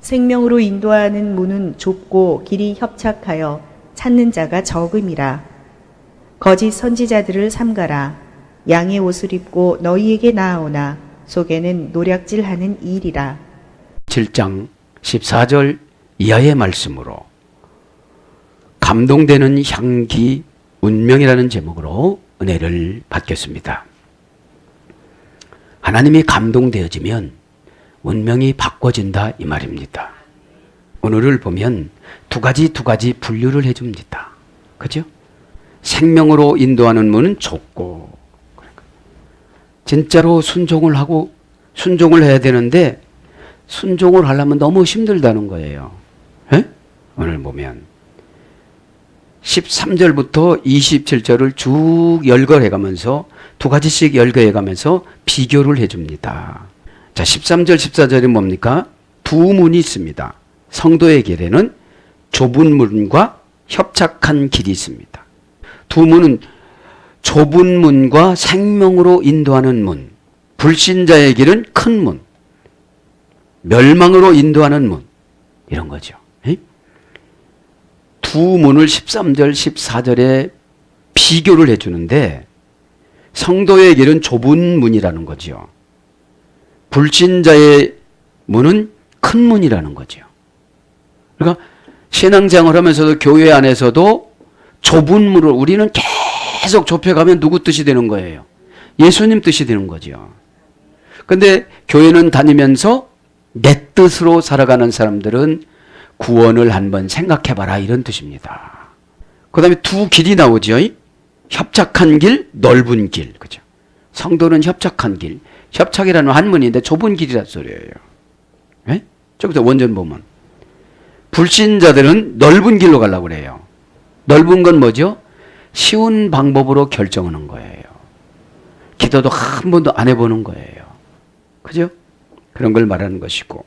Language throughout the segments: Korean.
생명으로 인도하는 문은 좁고 길이 협착하여 찾는 자가 적음이라. 거짓 선지자들을 삼가라. 양의 옷을 입고 너희에게 나아오나 속에는 노략질하는 일이라. 7장 14절 이하의 말씀으로 감동되는 향기 운명이라는 제목으로 은혜를 받겠습니다. 하나님이 감동되어지면 운명이 바꿔진다 이 말입니다. 오늘을 보면 두 가지 분류를 해줍니다. 그죠? 생명으로 인도하는 문은 좁고, 진짜로 순종을 해야 되는데 순종을 하려면 너무 힘들다는 거예요. 에? 오늘 보면 13절부터 27절을 쭉 열거해 가면서 두 가지씩 열거해 가면서 비교를 해줍니다. 자, 13절, 14절이 뭡니까? 두 문이 있습니다. 성도의 길에는 좁은 문과 협착한 길이 있습니다. 두 문은 좁은 문과 생명으로 인도하는 문, 불신자의 길은 큰 문, 멸망으로 인도하는 문, 이런 거죠. 두 문을 13절, 14절에 비교를 해주는데 성도의 길은 좁은 문이라는 거죠. 불신자의 문은 큰 문이라는 거죠. 그러니까 신앙생활 하면서도 교회 안에서도 좁은 문을 우리는 계속 좁혀가면 누구 뜻이 되는 거예요? 예수님 뜻이 되는 거죠. 근데 교회는 다니면서 내 뜻으로 살아가는 사람들은 구원을 한번 생각해봐라 이런 뜻입니다. 그 다음에 두 길이 나오죠. 협착한 길, 넓은 길. 그죠? 성도는 협착한 길. 협착이라는 한문인데 좁은 길이란 소리예요. 예? 저기서 원전 보면. 불신자들은 넓은 길로 가려고 그래요. 넓은 건 뭐죠? 쉬운 방법으로 결정하는 거예요. 기도도 한 번도 안 해보는 거예요. 그죠? 그런 걸 말하는 것이고.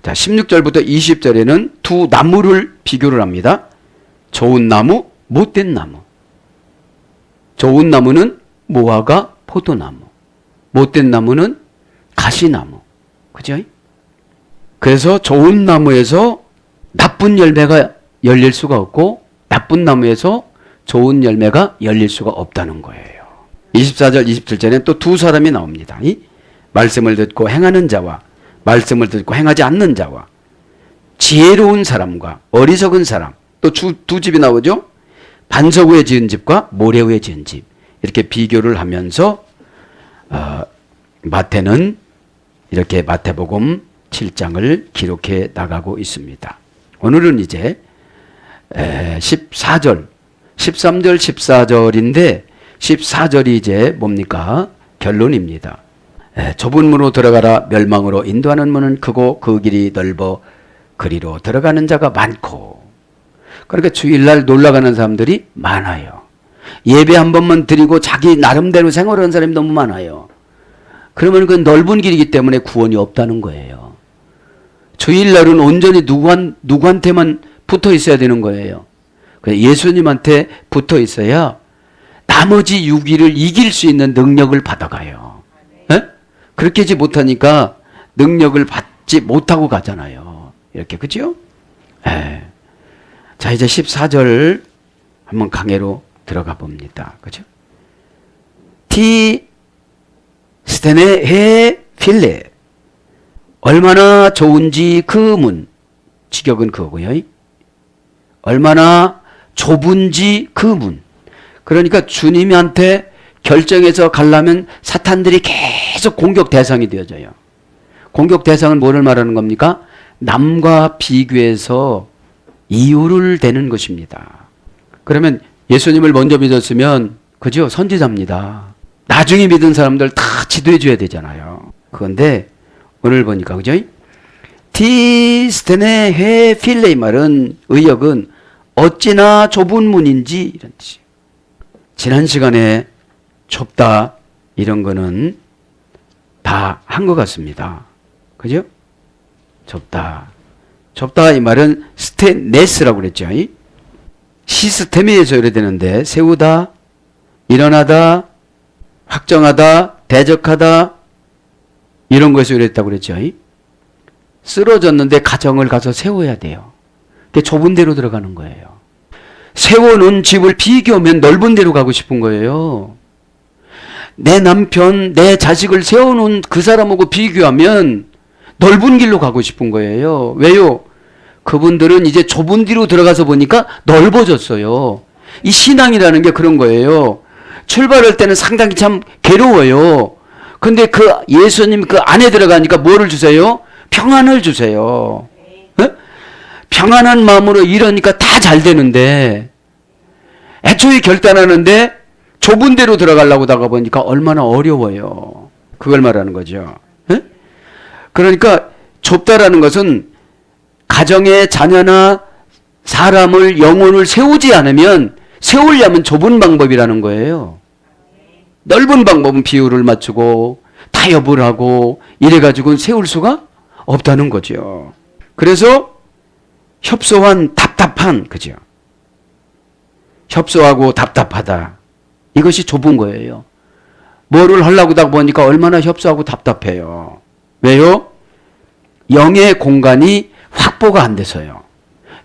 자, 16절부터 20절에는 두 나무를 비교를 합니다. 좋은 나무, 못된 나무. 좋은 나무는 무화과, 포도나무. 못된 나무는 가시나무. 그죠? 그래서 좋은 나무에서 나쁜 열매가 열릴 수가 없고 나쁜 나무에서 좋은 열매가 열릴 수가 없다는 거예요. 24절, 27절에 또 두 사람이 나옵니다. 말씀을 듣고 행하는 자와 말씀을 듣고 행하지 않는 자와 지혜로운 사람과 어리석은 사람, 또 두 집이 나오죠. 반석 위에 지은 집과 모래 위에 지은 집, 이렇게 비교를 하면서 마태는 이렇게 마태복음 7장을 기록해 나가고 있습니다. 오늘은 이제 14절, 13절, 14절인데 14절이 이제 뭡니까? 결론입니다. 좁은 문으로 들어가라. 멸망으로 인도하는 문은 크고 그 길이 넓어 그리로 들어가는 자가 많고. 그러니까 주일날 놀러가는 사람들이 많아요. 예배 한 번만 드리고 자기 나름대로 생활하는 사람이 너무 많아요. 그러면 그 넓은 길이기 때문에 구원이 없다는 거예요. 주일날은 온전히 누구한테만 붙어 있어야 되는 거예요. 예수님한테 붙어 있어야 나머지 6일을 이길 수 있는 능력을 받아가요. 그렇게 하지 못하니까 능력을 받지 못하고 가잖아요. 이렇게, 그죠? 자, 이제 14절 한번 강해로 들어가 봅니다. 그죠? 티 스테네 해 필레. 얼마나 좋은지 그 문. 직역은 그거고요. 얼마나 좁은지 그 문. 그러니까 주님한테 결정해서 가려면 사탄들이 계속 공격 대상이 되어져요. 공격 대상은 뭐를 말하는 겁니까? 남과 비교해서 이유를 대는 것입니다. 그러면 예수님을 먼저 믿었으면, 그죠? 선지자입니다. 나중에 믿은 사람들 다 지도해 줘야 되잖아요. 그런데 오늘 보니까, 그죠? 티스테네 해 필레이 말은 의역은 어찌나 좁은 문인지 이런 뜻이에요. 지난 시간에 좁다 이런 거는 다 한 것 같습니다. 그죠? 좁다. 좁다 이 말은 스테네스라고 그랬죠. 시스템에서 이래 되는데 세우다, 일어나다, 확정하다, 대적하다 이런 것에서 이랬다고 그랬죠. 쓰러졌는데 가정을 가서 세워야 돼요. 그게 좁은 데로 들어가는 거예요. 세워놓은 집을 비교하면 넓은 데로 가고 싶은 거예요. 내 남편, 내 자식을 세워놓은 그 사람하고 비교하면 넓은 길로 가고 싶은 거예요. 왜요? 그분들은 이제 좁은 데로 들어가서 보니까 넓어졌어요. 이 신앙이라는 게 그런 거예요. 출발할 때는 상당히 참 괴로워요. 근데 그 예수님 그 안에 들어가니까 뭐를 주세요? 평안을 주세요. 에? 평안한 마음으로 이러니까 다 잘 되는데, 애초에 결단하는데 좁은 데로 들어가려고 다가 보니까 얼마나 어려워요. 그걸 말하는 거죠. 에? 그러니까 좁다라는 것은 가정의 자녀나 사람을, 영혼을 세우지 않으면, 세우려면 좁은 방법이라는 거예요. 넓은 방법은 비율을 맞추고 타협을 하고 이래가지고 세울 수가 없다는 거죠. 그래서 협소한, 답답한, 그죠? 협소하고 답답하다. 이것이 좁은 거예요. 뭐를 하려고 하다 보니까 얼마나 협소하고 답답해요. 왜요? 영의 공간이 확보가 안 돼서요.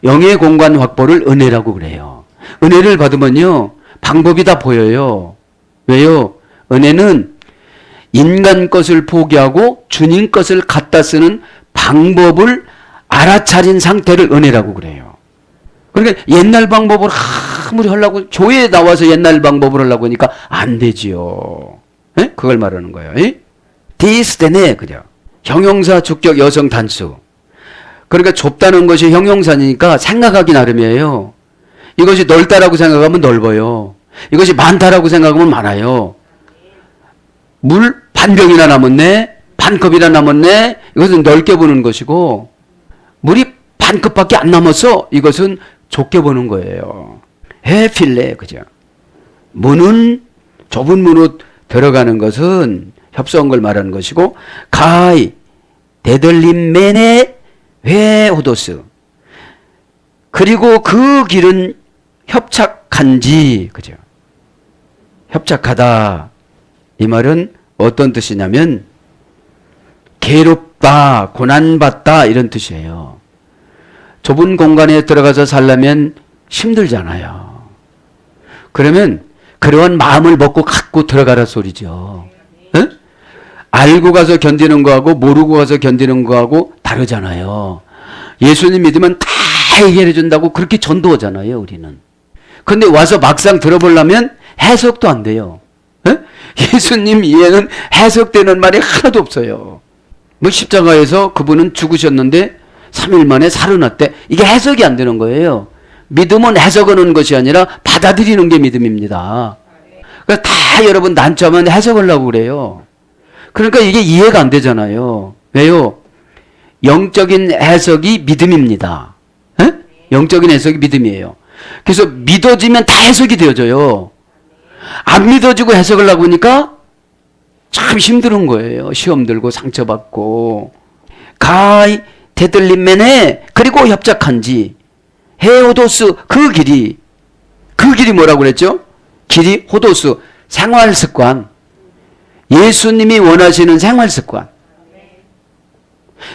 영의 공간 확보를 은혜라고 그래요. 은혜를 받으면요, 방법이 다 보여요. 왜요? 은혜는 인간 것을 포기하고 주님 것을 갖다 쓰는 방법을 알아차린 상태를 은혜라고 그래요. 그러니까 옛날 방법을 아무리 하려고, 교회에 나와서 옛날 방법을 하려고 하니까 안 되지요. 에? 그걸 말하는 거예요. 디스테네, 그죠? 형용사, 주격, 여성, 단수. 그러니까 좁다는 것이 형용사니까 생각하기 나름이에요. 이것이 넓다라고 생각하면 넓어요. 이것이 많다라고 생각하면 많아요. 물 반병이나 남았네, 반컵이나 남았네, 이것은 넓게 보는 것이고, 물이 반컵밖에 안 남았어, 이것은 좁게 보는 거예요. 해필레, 그죠? 문은, 좁은 문으로 들어가는 것은 협소한 걸 말하는 것이고, 가이, 데들림 메네, 회호도스. 그리고 그 길은 협착한지, 그죠? 협착하다. 이 말은 어떤 뜻이냐면, 괴롭다, 고난받다, 이런 뜻이에요. 좁은 공간에 들어가서 살려면 힘들잖아요. 그러면 그러한 마음을 먹고 갖고 들어가라 소리죠. 에? 알고 가서 견디는 거하고 모르고 가서 견디는 거하고 다르잖아요. 예수님 믿으면 다 해결해 준다고 그렇게 전도하잖아요, 우리는. 근데 와서 막상 들어보려면 해석도 안 돼요. 에? 예수님 이해는 해석되는 말이 하나도 없어요. 뭐 십자가에서 그분은 죽으셨는데 3일 만에 살아났대. 이게 해석이 안 되는 거예요. 믿음은 해석하는 것이 아니라 받아들이는 게 믿음입니다. 그러니까 다 여러분 난처하면 해석하려고 그래요. 그러니까 이게 이해가 안 되잖아요. 왜요? 영적인 해석이 믿음입니다. 에? 영적인 해석이 믿음이에요. 그래서 믿어지면 다 해석이 되어져요. 안 믿어지고 해석을 하고 보니까 참 힘든 거예요. 시험 들고 상처받고. 가이 대들림면에 그리고 협착한지 헤오도스 그 길이 뭐라고 그랬죠? 길이 호도스 생활습관. 예수님이 원하시는 생활습관.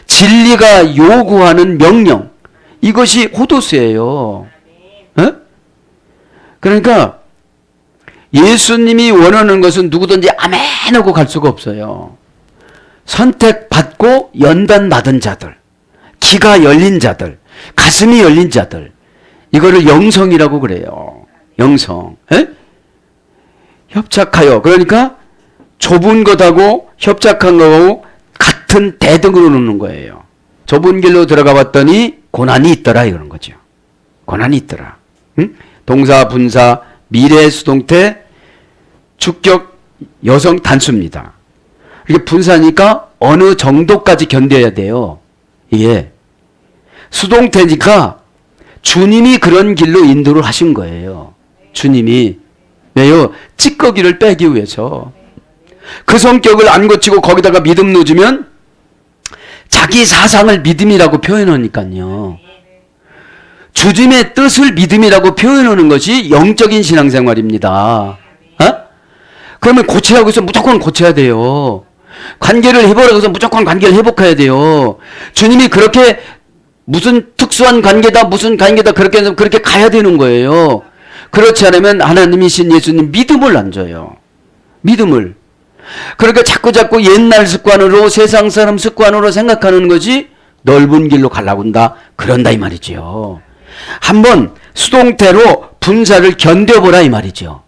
진리가 요구하는 명령. 이것이 호도스예요. 에? 그러니까 예수님이 원하는 것은 누구든지 아멘 하고 갈 수가 없어요. 선택받고 연단받은 자들, 귀가 열린 자들, 가슴이 열린 자들, 이거를 영성이라고 그래요. 영성. 에? 협착하여. 그러니까 좁은 것하고 협착한 것하고 같은 대등으로 놓는 거예요. 좁은 길로 들어가 봤더니 고난이 있더라 이러는 거죠. 고난이 있더라. 응? 동사, 분사, 미래, 수동태, 주격, 여성, 단수입니다. 이게 분사니까 어느 정도까지 견뎌야 돼요. 이게 수동태니까 주님이 그런 길로 인도를 하신 거예요. 주님이. 왜요? 찌꺼기를 빼기 위해서. 그 성격을 안 고치고 거기다가 믿음 넣어주면 자기 사상을 믿음이라고 표현하니까요. 주님의 뜻을 믿음이라고 표현하는 것이 영적인 신앙생활입니다. 어? 그러면 고치라고 해서 무조건 고쳐야 돼요. 관계를 해보라고 해서 무조건 관계를 회복해야 돼요. 주님이 그렇게 무슨 특수한 관계다, 무슨 관계다, 그렇게 해서 그렇게 가야 되는 거예요. 그렇지 않으면 하나님이신 예수님 믿음을 안 줘요. 믿음을. 그러니까 자꾸 옛날 습관으로, 세상 사람 습관으로 생각하는 거지, 넓은 길로 가려고 한다. 그런다 이 말이죠. 한번 수동태로 분사를 견뎌보라 이 말이죠.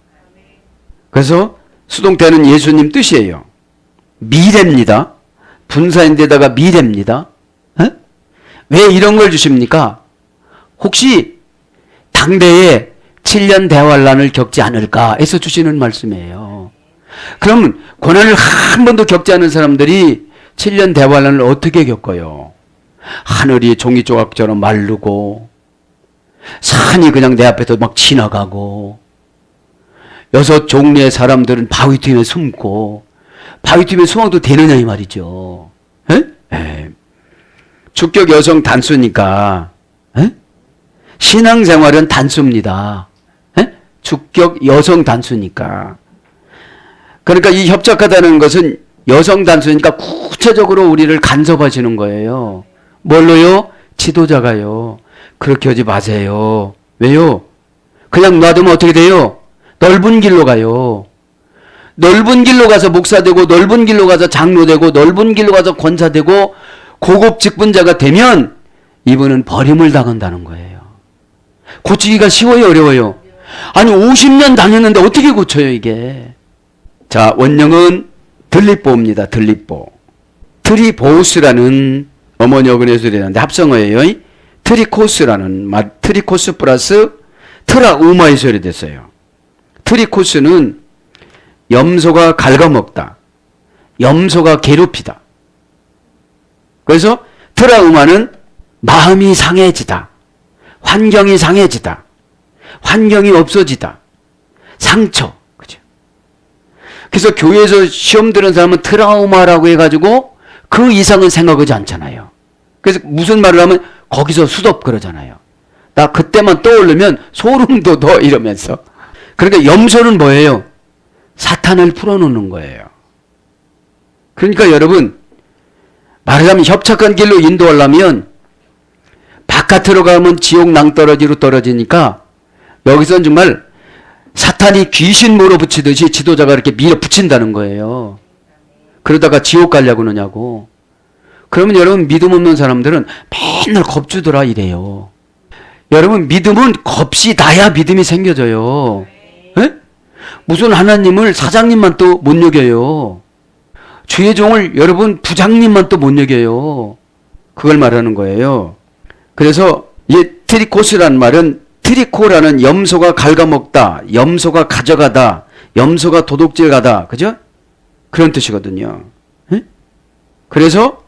그래서 수동태는 예수님 뜻이에요. 미래입니다. 분사인데다가 미래입니다. 에? 왜 이런 걸 주십니까? 혹시 당대에 7년 대환란을 겪지 않을까 해서 주시는 말씀이에요. 그러면 고난을 한 번도 겪지 않은 사람들이 7년 대환란을 어떻게 겪어요? 하늘이 종이 조각처럼 마르고 산이 그냥 내 앞에서 막 지나가고 6 종류의 사람들은 바위 뒤에 숨고 바위 뒤에 숨어도 되느냐 이 말이죠. 에? 에. 주격 여성 단수니까 에? 신앙생활은 단수입니다. 에? 주격 여성 단수니까. 그러니까 이 협착하다는 것은 여성 단수니까 구체적으로 우리를 간섭하시는 거예요. 뭘로요? 지도자가요. 그렇게 하지 마세요. 왜요? 그냥 놔두면 어떻게 돼요? 넓은 길로 가요. 넓은 길로 가서 목사되고 넓은 길로 가서 장로되고 넓은 길로 가서 권사되고 고급 직분자가 되면 이분은 버림을 당한다는 거예요. 고치기가 쉬워요, 어려워요? 아니 50년 다녔는데 어떻게 고쳐요 이게? 자, 원형은 들립보입니다. 들립보. 트리보우스라는 어머니 어근에서 되는데 합성어예요. 트리코스라는 말, 트리코스 플러스 트라우마에서 유래됐어요. 트리코스는 염소가 갉아먹다. 염소가 괴롭히다. 그래서 트라우마는 마음이 상해지다. 환경이 상해지다. 환경이 없어지다. 상처. 그죠? 그래서 교회에서 시험 들은 사람은 트라우마라고 해가지고 그 이상은 생각하지 않잖아요. 그래서 무슨 말을 하면 거기서 수덥 그러잖아요. 나 그때만 떠오르면 소름 돋아 이러면서. 그러니까 염소는 뭐예요? 사탄을 풀어놓는 거예요. 그러니까 여러분 말하자면 협착한 길로 인도하려면 바깥으로 가면 지옥 낭떠러지로 떨어지니까 여기서는 정말 사탄이 귀신 몰아붙이듯이 지도자가 이렇게 밀어붙인다는 거예요. 그러다가 지옥 가려고 그러냐고. 그러면 여러분 믿음 없는 사람들은 맨날 겁주더라 이래요. 여러분 믿음은 겁이 나야 믿음이 생겨져요. 에? 무슨 하나님을 사장님만 또 못 여겨요. 주의 종을 여러분 부장님만 또 못 여겨요. 그걸 말하는 거예요. 그래서 이 트리코스라는 말은 트리코라는 염소가 갉아먹다, 염소가 가져가다, 염소가 도둑질가다, 그죠? 그런 뜻이거든요. 에? 그래서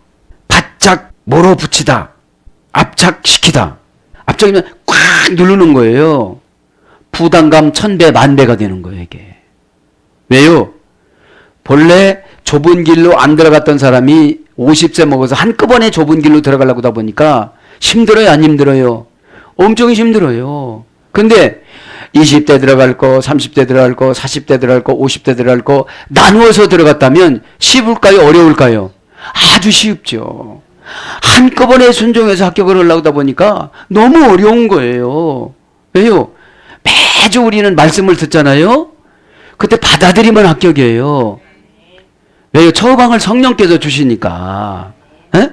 바짝 몰아붙이다, 압착시키다. 압착이면 꽉 누르는 거예요. 부담감 1000배, 10,000배가 되는 거예요, 이게. 왜요? 본래 좁은 길로 안 들어갔던 사람이 50세 먹어서 한꺼번에 좁은 길로 들어가려고 하다 보니까 힘들어요, 안 힘들어요? 엄청 힘들어요. 근데 20대 들어갈 거, 30대 들어갈 거, 40대 들어갈 거, 50대 들어갈 거 나누어서 들어갔다면 쉬울까요, 어려울까요? 아주 쉽죠. 한꺼번에 순종해서 합격을 하려고 하다 보니까 너무 어려운 거예요. 왜요? 매주 우리는 말씀을 듣잖아요. 그때 받아들이면 합격이에요. 왜요? 처방을 성령께서 주시니까. 에?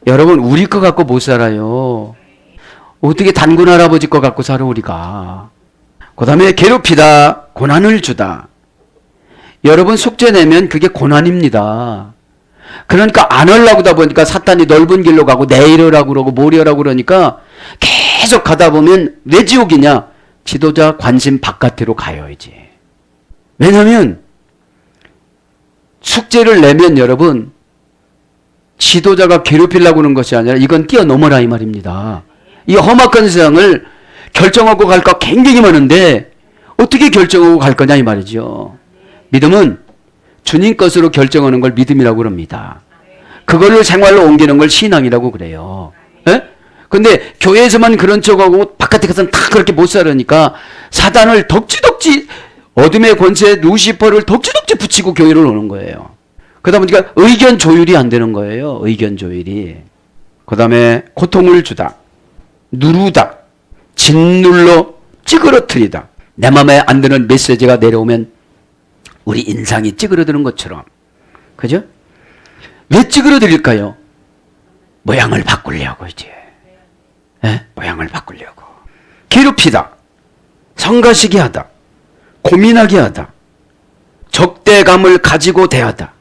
여러분 우리 거 갖고 못 살아요. 어떻게 단군 할아버지 거 갖고 살아 우리가. 그 다음에 괴롭히다, 고난을 주다. 여러분 숙제 내면 그게 고난입니다. 그러니까 안 하려고 하다 보니까 사탄이 넓은 길로 가고 내일하라고 그러고 모레라고 그러니까 계속 가다 보면 왜 지옥이냐? 지도자 관심 바깥으로 가요 이제. 왜냐면 숙제를 내면 여러분 지도자가 괴롭히려고 하는 것이 아니라 이건 뛰어넘어라 이 말입니다. 이 험악한 세상을 결정하고 갈 거 굉장히 많은데 어떻게 결정하고 갈 거냐 이 말이죠. 믿음은 주님 것으로 결정하는 걸 믿음이라고 합니다. 그걸로 생활로 옮기는 걸 신앙이라고 그래요. 에? 근데 교회에서만 그런 척하고 바깥에 가서는 다 그렇게 못 살으니까 사단을 덕지덕지 어둠의 권세 루시퍼를 덕지덕지 붙이고 교회를 오는 거예요. 그러다 보니까 의견 조율이 안 되는 거예요. 의견 조율이. 그 다음에 고통을 주다, 누르다, 짓눌러 찌그러뜨리다. 내 마음에 안 드는 메시지가 내려오면 우리 인상이 찌그러드는 것처럼. 그죠? 왜 찌그러드릴까요? 모양을 바꾸려고 이제. 예? 모양을 바꾸려고. 괴롭히다, 성가시게 하다, 고민하게 하다, 적대감을 가지고 대하다.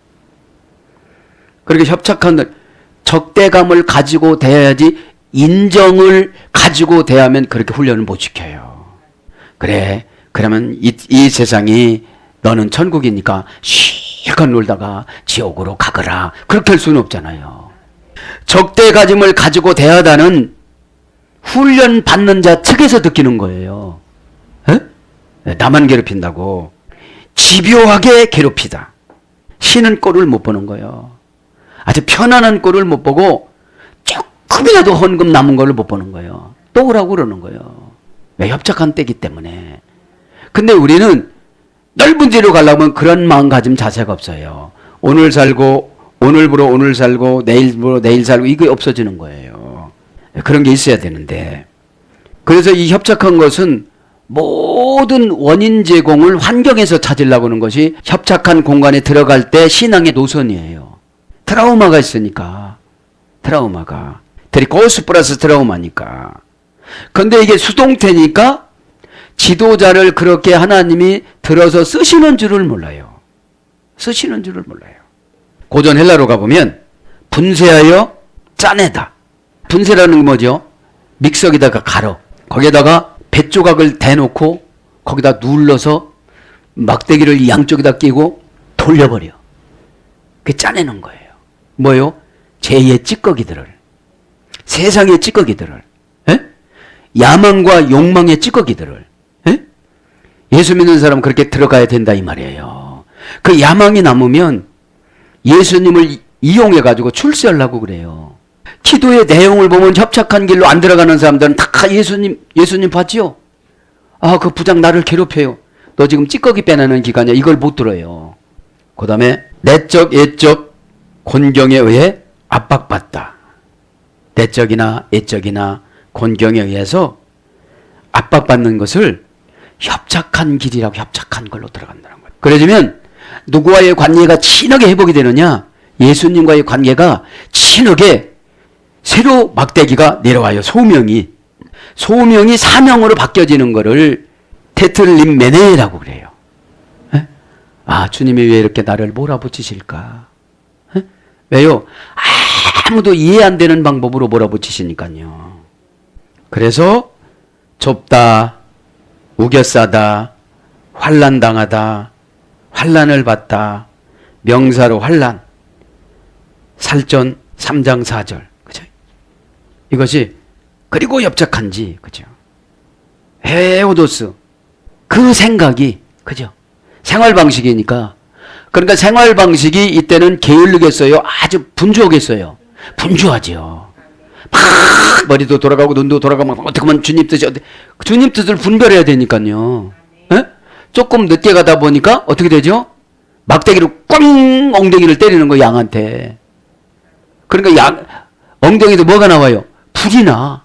그렇게 협착한 적대감을 가지고 대해야지 인정을 가지고 대하면 그렇게 훈련을 못 시켜요. 그래, 그러면 이 세상이 너는 천국이니까 실컷 놀다가 지옥으로 가거라. 그렇게 할 수는 없잖아요. 적대감을 가지고 대하다는 훈련 받는 자 측에서 느끼는 거예요. 에? 나만 괴롭힌다고. 집요하게 괴롭히다. 쉬는 꼴을 못 보는 거예요. 아주 편안한 꼴을 못 보고 조금이라도 헌금 남은 걸 못 보는 거예요. 또 오라고 그러는 거예요. 왜? 협착한 때기 때문에. 근데 우리는 넓은 데로 가려면 그런 마음가짐 자세가 없어요. 오늘 살고, 오늘부로 오늘 살고, 내일부로 내일 살고, 이게 없어지는 거예요. 그런 게 있어야 되는데. 그래서 이 협착한 것은 모든 원인 제공을 환경에서 찾으려고 하는 것이 협착한 공간에 들어갈 때 신앙의 노선이에요. 트라우마가 있으니까. 트라우마가. 트리코스 플러스 트라우마니까. 근데 이게 수동태니까 지도자를 그렇게 하나님이 들어서 쓰시는 줄을 몰라요. 쓰시는 줄을 몰라요. 고전 헬라로 가보면 분쇄하여 짜내다. 분쇄라는 게 뭐죠? 믹서기다가 갈어. 거기에다가 배 조각을 대놓고 거기다 눌러서 막대기를 양쪽에다 끼고 돌려버려. 그게 짜내는 거예요. 뭐요? 제2의 찌꺼기들을. 세상의 찌꺼기들을. 에? 야망과 욕망의 찌꺼기들을. 에? 예수 믿는 사람은 그렇게 들어가야 된다 이 말이에요. 그 야망이 남으면 예수님을 이용해가지고 출세하려고 그래요. 기도의 내용을 보면 협착한 길로 안 들어가는 사람들은 다 예수님 봤지요? 아, 그 부장 나를 괴롭혀요. 너 지금 찌꺼기 빼내는 기간이야. 이걸 못 들어요. 그 다음에 내적, 예적 곤경에 의해 압박받다. 내적이나 예적이나 곤경에 의해서 압박받는 것을 협착한 길이라고 협착한 걸로 들어간다는 거예요. 그러면 누구와의 관계가 친하게 회복이 되느냐? 예수님과의 관계가 친하게 새로 막대기가 내려와요. 소명이 사명으로 바뀌어지는 거를 테틀림 메네라고 그래요. 에? 아, 주님이 왜 이렇게 나를 몰아붙이실까? 에? 왜요? 아무도 이해 안 되는 방법으로 몰아붙이시니까요. 그래서 좁다, 우겨싸다, 환난당하다, 환난을 받다, 명사로 환난, 살전 3장 4절. 그죠? 이것이 그리고 협착한지, 그죠? 헤오도스. 그 생각이, 그죠? 생활 방식이니까. 그러니까 생활 방식이 이때는 게을르겠어요? 아주 분주하겠어요? 분주하죠. 막 머리도 돌아가고 눈도 돌아가고 어떻게 하면 주님 뜻을 분별해야 되니까요. 에? 조금 늦게 가다 보니까 어떻게 되죠? 막대기로 꽝 엉덩이를 때리는 거예요, 양한테. 그러니까 엉덩이도 뭐가 나와요? 불이 나.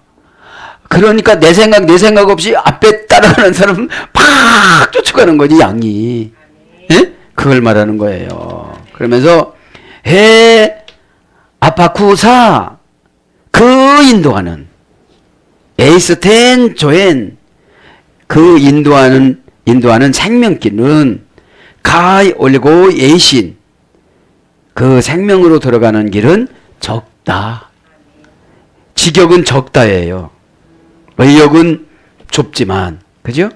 그러니까 내 생각 없이 앞에 따라가는 사람은 팍 쫓아가는 거지, 양이. 예? 그걸 말하는 거예요. 그러면서 아파쿠사 그 인도하는 에이스텐 조엔 그 인도하는 생명길은 가이 올리고 에이신 그 생명으로 들어가는 길은 적다. 직역은 적다예요. 의역은 좁지만, 그죠?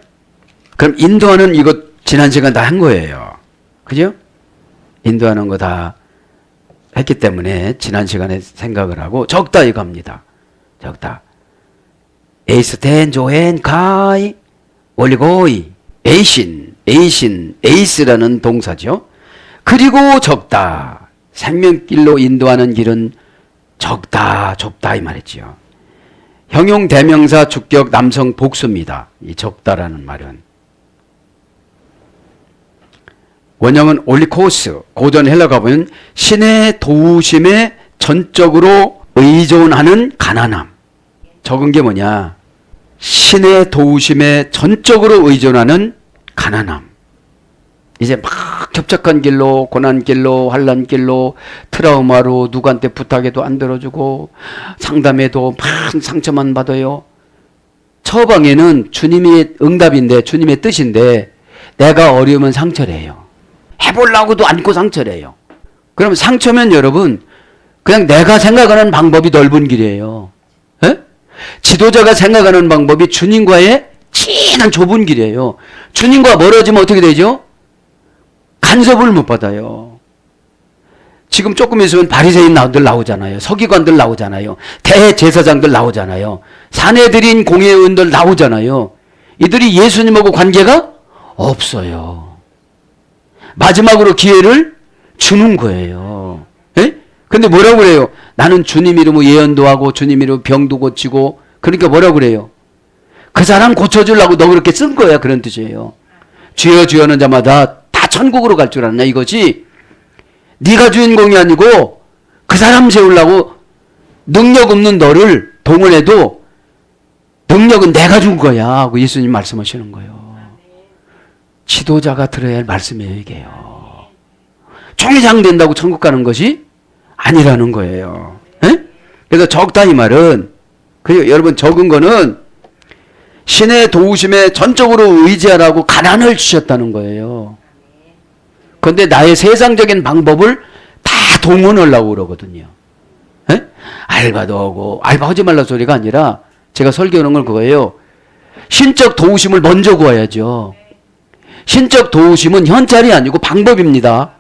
그럼 인도하는 이것 지난 시간 다 한 거예요. 그죠? 인도하는 거 다 했기 때문에 지난 시간에 생각을 하고 적다 이겁니다. 적다. 에이스텐 조엔 가이 올리고이 에이스라는 동사죠. 그리고 적다. 생명길로 인도하는 길은 적다, 좁다 이 말이지요. 형용 대명사 주격 남성 복수입니다. 이 적다라는 말은. 원형은 올리코스, 고전 헬라가 보면 신의 도우심에 전적으로 의존하는 가난함. 적은 게 뭐냐? 신의 도우심에 전적으로 의존하는 가난함. 이제 막 협착한 길로, 고난길로, 환난길로, 트라우마로 누구한테 부탁해도 안 들어주고 상담해도 막 상처만 받아요. 처방에는 주님이 응답인데, 주님의 뜻인데 내가 어려우면 상처래요. 해보려고도 않고 상처래요. 그럼 상처면 여러분 그냥 내가 생각하는 방법이 넓은 길이에요. 에? 지도자가 생각하는 방법이 주님과의 친한 좁은 길이에요. 주님과 멀어지면 어떻게 되죠? 간섭을 못 받아요. 지금 조금 있으면 바리새인들 나오잖아요. 서기관들 나오잖아요. 대제사장들 나오잖아요. 사내들인 공회의원들 나오잖아요. 이들이 예수님하고 관계가 없어요. 마지막으로 기회를 주는 거예요. 예? 근데 뭐라고 그래요? 나는 주님 이름으로 예언도 하고 주님 이름으로 병도 고치고, 그러니까 뭐라고 그래요? 그 사람 고쳐주려고 너 그렇게 쓴 거야, 그런 뜻이에요. 주여 주여 하는 자마다 다 천국으로 갈 줄 알았냐 이거지. 네가 주인공이 아니고 그 사람 세우려고 능력 없는 너를 동원해도 능력은 내가 준 거야 하고 예수님 말씀하시는 거예요. 지도자가 들어야 할 말씀이에요, 이게요. 총회장 된다고 천국 가는 것이 아니라는 거예요. 에? 그래서 적다 이 말은, 그리고 여러분 적은 거는 신의 도우심에 전적으로 의지하라고 가난을 주셨다는 거예요. 그런데 나의 세상적인 방법을 다 동원하려고 그러거든요. 에? 알바도 하고, 알바 하지 말라 소리가 아니라 제가 설교하는 건 그거예요. 신적 도우심을 먼저 구해야죠. 신적 도우심은 현찰이 아니고 방법입니다.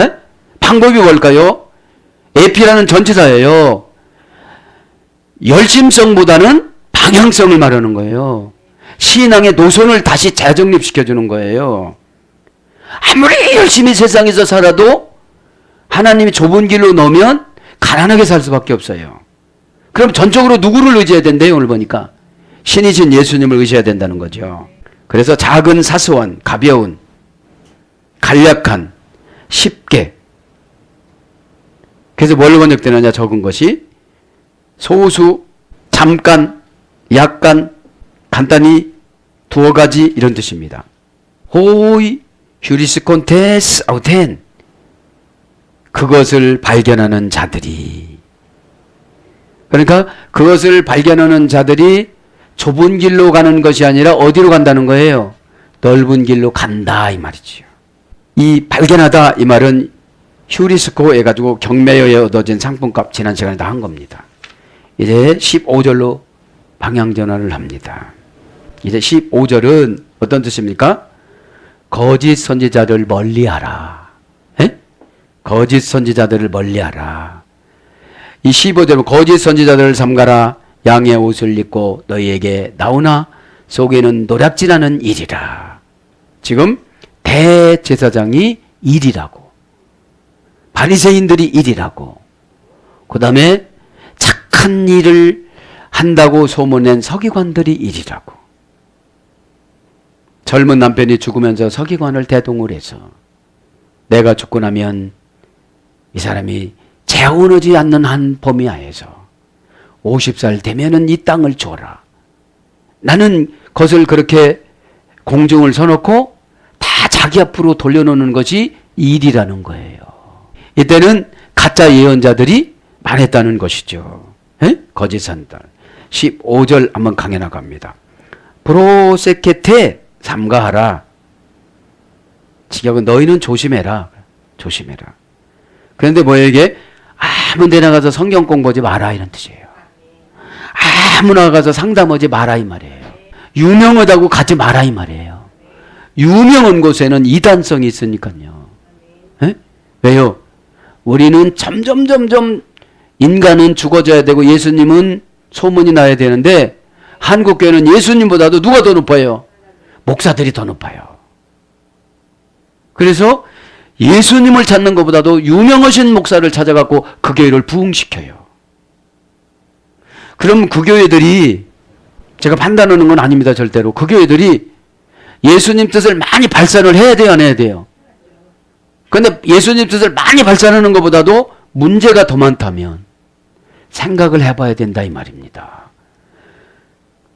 에? 방법이 뭘까요? 에피라는 전치사예요. 열심성보다는 방향성을 말하는 거예요. 신앙의 노선을 다시 재정립시켜주는 거예요. 아무리 열심히 세상에서 살아도 하나님이 좁은 길로 넣으면 가난하게 살 수밖에 없어요. 그럼 전적으로 누구를 의지해야 된대요? 오늘 보니까 신이신 예수님을 의지해야 된다는 거죠. 그래서 작은 사소한, 가벼운, 간략한, 쉽게. 그래서 뭘로 번역되느냐, 적은 것이 소수, 잠깐, 약간, 간단히, 두어 가지 이런 뜻입니다. 호이 휴리스콘테스 아우텐, 그것을 발견하는 자들이. 그러니까 그것을 발견하는 자들이 좁은 길로 가는 것이 아니라 어디로 간다는 거예요? 넓은 길로 간다 이 말이지요. 이 발견하다 이 말은 휴리스코 해가지고 경매에 얻어진 상품값 지난 시간에 다 한 겁니다. 이제 15절로 방향전환을 합니다. 이제 15절은 어떤 뜻입니까? 거짓 선지자를 멀리하라. 에? 거짓 선지자들을 멀리하라. 이 15절은 거짓 선지자들을 삼가라. 양의 옷을 입고 너희에게 나오나 속에는 노략질하는 일이라. 지금 대제사장이 일이라고, 바리새인들이 일이라고, 그 다음에 착한 일을 한다고 소문낸 서기관들이 일이라고. 젊은 남편이 죽으면서 서기관을 대동을 해서 내가 죽고 나면 이 사람이 재혼하지 않는 한 범위 하에서 50살 되면은 이 땅을 줘라. 나는 그것을 그렇게 공중을 서놓고 다 자기 앞으로 돌려놓는 것이 일이라는 거예요. 이때는 가짜 예언자들이 많았다는 것이죠. 에? 거짓 선들. 15절 한번 강해 나갑니다. 프로세케테 삼가하라. 직역은 너희는 조심해라. 조심해라. 그런데 뭐예요 이게? 아무 데나 가서 성경 공부하지 마라 이런 뜻이에요. 아무나 가서 상담하지 마라 이 말이에요. 유명하다고 가지 마라 이 말이에요. 유명한 곳에는 이단성이 있으니까요. 에? 왜요? 우리는 점점 인간은 죽어져야 되고 예수님은 소문이 나야 되는데 한국교회는 예수님보다도 누가 더 높아요? 목사들이 더 높아요. 그래서 예수님을 찾는 것보다도 유명하신 목사를 찾아갖고 그 교회를 부흥시켜요. 그럼 그 교회들이, 제가 판단하는 건 아닙니다 절대로, 그 교회들이 예수님 뜻을 많이 발산을 해야 돼요 안 해야 돼요? 근데 예수님 뜻을 많이 발산하는 것보다도 문제가 더 많다면 생각을 해봐야 된다 이 말입니다.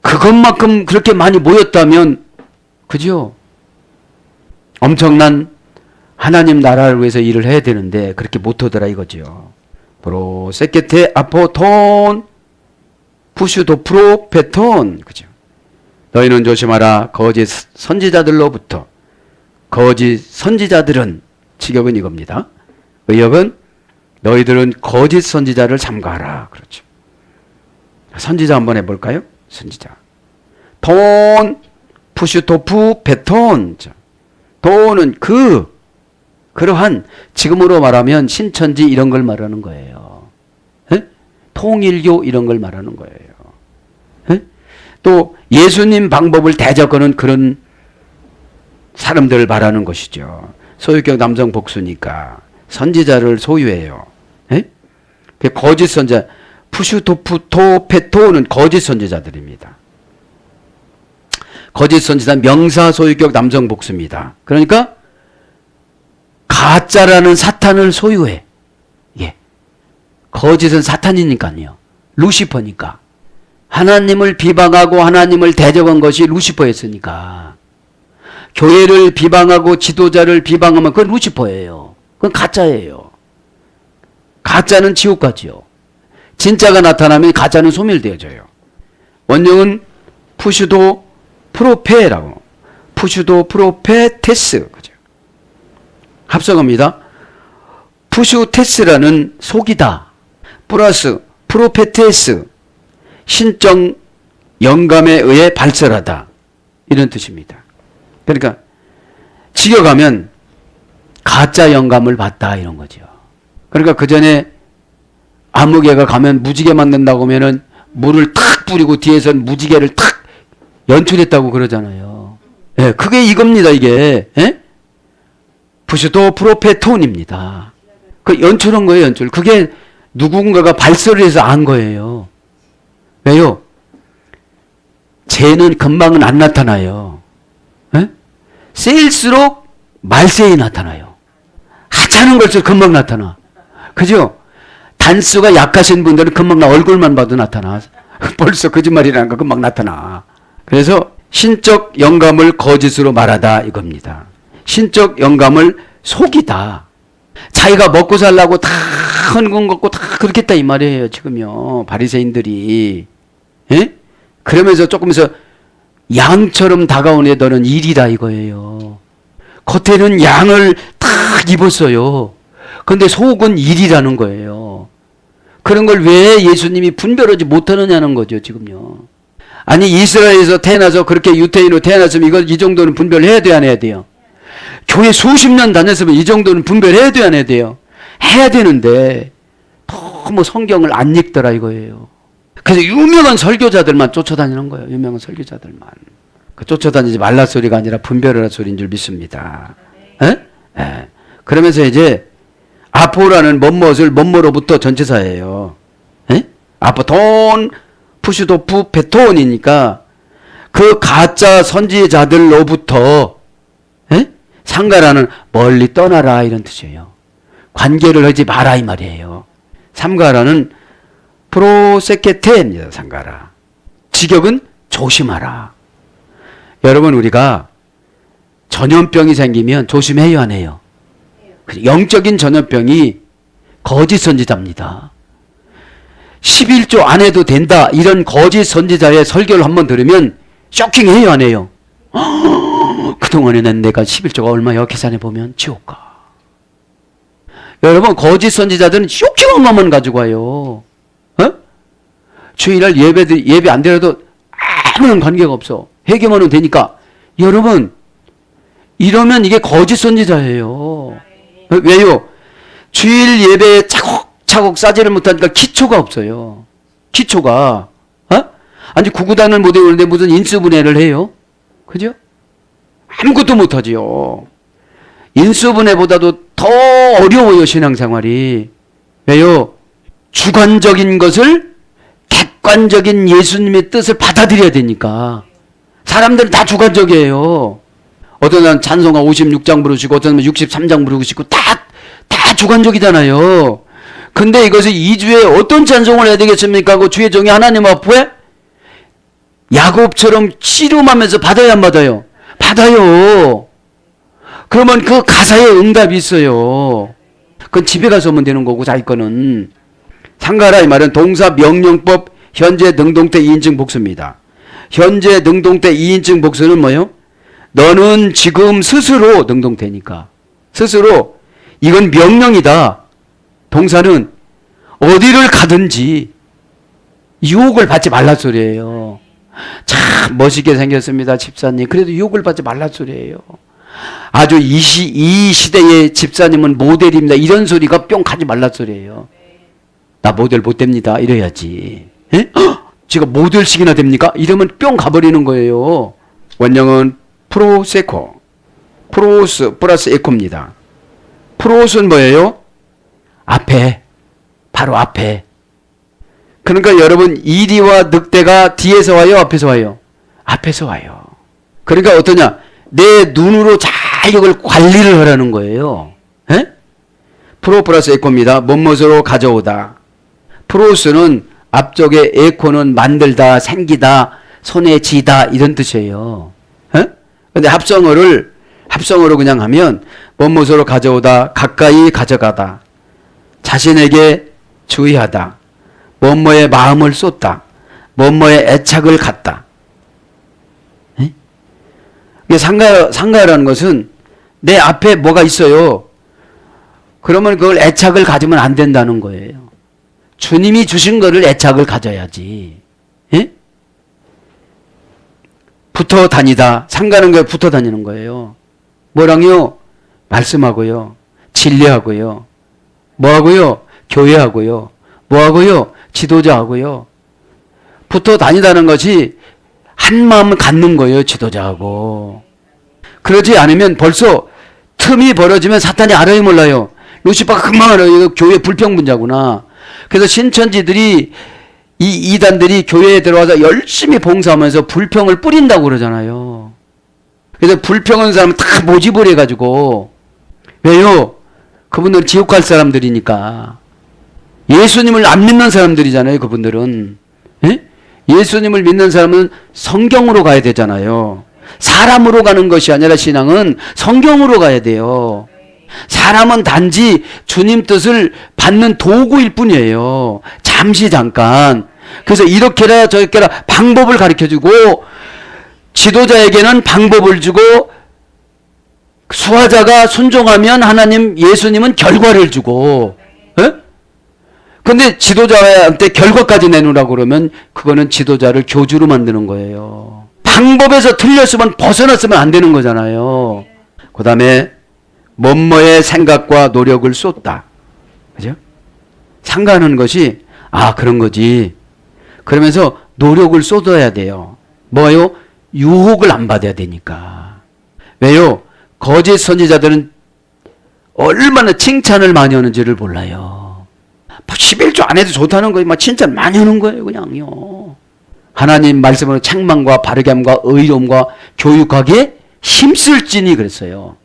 그것만큼 그렇게 많이 모였다면, 그죠? 엄청난 하나님 나라를 위해서 일을 해야 되는데 그렇게 못하더라 이거죠. 프로세케테 아포톤 푸슈도 프로페톤, 그죠? 너희는 조심하라. 거짓 선지자들로부터. 거짓 선지자들은, 직역은 이겁니다. 의역은 너희들은 거짓 선지자를 삼가하라. 그렇죠. 선지자 한번 해볼까요? 선지자. 톤 푸슈토프 베톤. 돈은 그러한, 지금으로 말하면 신천지 이런 걸 말하는 거예요. 에? 통일교 이런 걸 말하는 거예요. 에? 또 예수님 방법을 대적하는 그런 사람들을 말하는 것이죠. 소유격 남성 복수니까 선지자를 소유해요. 에? 거짓 선지자, 푸슈토프토페토는 거짓 선지자들입니다. 거짓 선지자 명사 소유격 남성 복수입니다. 그러니까 가짜라는 사탄을 소유해. 예. 거짓은 사탄이니까요. 루시퍼니까. 하나님을 비방하고 하나님을 대적한 것이 루시퍼였으니까. 교회를 비방하고 지도자를 비방하면 그건 루시퍼예요. 그건 가짜예요. 가짜는 지옥 가지요. 진짜가 나타나면 가짜는 소멸되어져요. 원형은 푸슈도 프로페라고. 푸슈도 프로페테스. 그죠? 합성어입니다. 푸슈테스라는 속이다. 플러스 프로페테스. 신적 영감에 의해 발설하다. 이런 뜻입니다. 그러니까 직역하면 가짜 영감을 받다 이런 거죠. 그러니까 그 전에 아무개가 가면 무지개 만든다고 하면은 물을 탁 뿌리고 뒤에서는 무지개를 탁 연출했다고 그러잖아요. 예, 그게 이겁니다, 이게. 예? 푸슈도 프로페톤입니다. 그 연출한 거예요, 연출. 그게 누군가가 발설을 해서 안 거예요. 왜요? 재는 금방은 안 나타나요. 예? 세일수록 말세에 나타나요. 하찮은 걸수록 금방 나타나. 그죠? 단수가 약하신 분들은 금방 얼굴만 봐도 나타나. 벌써 거짓말이라는 거 금방 나타나. 그래서 신적 영감을 거짓으로 말하다 이겁니다. 신적 영감을 속이다. 자기가 먹고 살라고 다 헌금 걷고 다 그렇겠다 이 말이에요. 지금요. 바리새인들이. 예? 그러면서 조금서 양처럼 다가오는 너는 일이다 이거예요. 겉에는 양을 딱 입었어요. 그런데 속은 일이라는 거예요. 그런 걸 왜 예수님이 분별하지 못하느냐는 거죠, 지금요. 아니, 이스라엘에서 태어나서 그렇게 유태인으로 태어났으면 이 정도는 분별해야 돼요, 안 해야 돼요? 교회 수십 년 다녔으면 이 정도는 분별해야 돼요, 안 해야 돼요? 해야 되는데 너무 성경을 안 읽더라 이거예요. 그래서 유명한 설교자들만 쫓아다니는 거예요. 유명한 설교자들만. 그 쫓아다니지 말라 소리가 아니라 분별하라 소리인 줄 믿습니다. 에? 에. 그러면서 이제 아포라는 뭐뭇을 뭐뭐로부터 전치사예요. 에? 아포톤 푸슈도프 베톤이니까 그 가짜 선지자들로부터 에? 삼가라는 멀리 떠나라 이런 뜻이에요. 관계를 하지 마라 이 말이에요. 삼가라는 프로세케테입니다. 삼가라. 직역은 조심하라. 여러분 우리가 전염병이 생기면 조심해야 안 해요. 영적인 전염병이 거짓 선지자입니다. 11조 안 해도 된다 이런 거짓 선지자의 설교를 한번 들으면 쇼킹해요 안 해요? 그동안에는 내가 11조가 얼마야 계산해보면 지옥 가. 여러분 거짓 선지자들은 쇼킹한 것만 가지고 와요. 어? 주일날 예배 안 되려도 아무런 관계가 없어. 회개만 하면 되니까. 여러분 이러면 이게 거짓 선지자예요. 왜요? 주일 예배에 차곡차곡 싸지를 못하니까 기초가 없어요. 기초가. 어? 아니 구구단을 못 외우는데 무슨 인수분해를 해요? 그죠? 아무것도 못하지요. 인수분해보다도 더 어려워요 신앙생활이. 왜요? 주관적인 것을 객관적인 예수님의 뜻을 받아들여야 되니까. 사람들은 다 주관적이에요. 어떤 사람 찬송가 56장 부르시고 어떤 사람 63장 부르시고 다 주관적이잖아요. 근데 이것을 2주에 어떤 찬송을 해야 되겠습니까? 그 주의 종이 하나님 앞에 야곱처럼 씨름하면서 받아야 안 받아요? 받아요. 그러면 그 가사에 응답이 있어요. 그건 집에 가서 오면 되는 거고, 자기 거는. 상가라 이 말은 동사 명령법 현재 능동태 2인칭 복수입니다. 현재 능동태 2인칭 복수는 뭐예요? 너는 지금 스스로 능동태니까. 스스로 이건 명령이다. 동사는 어디를 가든지 유혹을 받지 말란 소리예요. 참 멋있게 생겼습니다, 집사님. 그래도 유혹을 받지 말란 소리예요. 아주 이 시대의 집사님은 모델입니다. 이런 소리가 뿅 가지 말란 소리예요. 나 모델 못 됩니다. 이래야지. 에? 제가 모델식이나 됩니까? 이러면 뿅 가버리는 거예요. 원형은 프로세코, 프로스 플러스 에코입니다. 프로스는 뭐예요? 앞에, 바로 앞에. 그러니까 여러분 이리와 늑대가 뒤에서 와요, 앞에서 와요? 앞에서 와요. 그러니까 어떠냐? 내 눈으로 잘 이걸 관리를 하라는 거예요. 에? 프로 플러스 에코입니다. 뭐뭇으로 가져오다. 프로스는 앞쪽에 에코는 만들다, 생기다, 손에 쥐다 이런 뜻이에요. 근데 합성어로 그냥 하면 뭐뭇으로 가져오다, 가까이 가져가다, 자신에게 주의하다, 뭐뭐에 마음을 쏟다, 뭐뭐에 애착을 갖다. 상가라는 것은 내 앞에 뭐가 있어요. 그러면 그걸 애착을 가지면 안 된다는 거예요. 주님이 주신 거를 애착을 가져야지. 예? 붙어 다니다. 상가는 게 붙어 다니는 거예요. 뭐랑요? 말씀하고요. 진리하고요. 뭐하고요? 교회하고요. 뭐하고요? 지도자하고요. 붙어 다니다는 것이 한 마음을 갖는 거예요, 지도자하고. 그러지 않으면 벌써 틈이 벌어지면 사탄이 알아요, 몰라요? 루시파가 금방 알아요. 이거 교회 불평분자구나. 그래서 신천지들이, 이 이단들이 교회에 들어와서 열심히 봉사하면서 불평을 뿌린다고 그러잖아요. 그래서 불평한 사람은 다 모집을 해가지고. 왜요? 그분들은 지옥 갈 사람들이니까. 예수님을 안 믿는 사람들이잖아요, 그분들은. 예? 예수님을 믿는 사람은 성경으로 가야 되잖아요. 사람으로 가는 것이 아니라 신앙은 성경으로 가야 돼요. 사람은 단지 주님 뜻을 받는 도구일 뿐이에요. 잠시 잠깐. 그래서 이렇게라 저렇게라 방법을 가르쳐주고 지도자에게는 방법을 주고 수하자가 순종하면 하나님 예수님은 결과를 주고. 근데 지도자한테 결과까지 내놓으라고 그러면 그거는 지도자를 교주로 만드는 거예요. 방법에서 틀렸으면 벗어났으면 안 되는 거잖아요. 그 다음에 뭐뭐의 생각과 노력을 쏟다. 그죠? 상가하는 것이 그런 거지. 그러면서 노력을 쏟아야 돼요. 뭐요? 유혹을 안 받아야 되니까. 왜요? 거짓 선지자들은 얼마나 칭찬을 많이 하는지를 몰라요. 11조 안 해도 좋다는 거예요. 막 칭찬 많이 하는 거예요, 그냥요. 하나님 말씀으로 책망과 바르게함과 의로움과 교육하기에 힘쓸지니 그랬어요.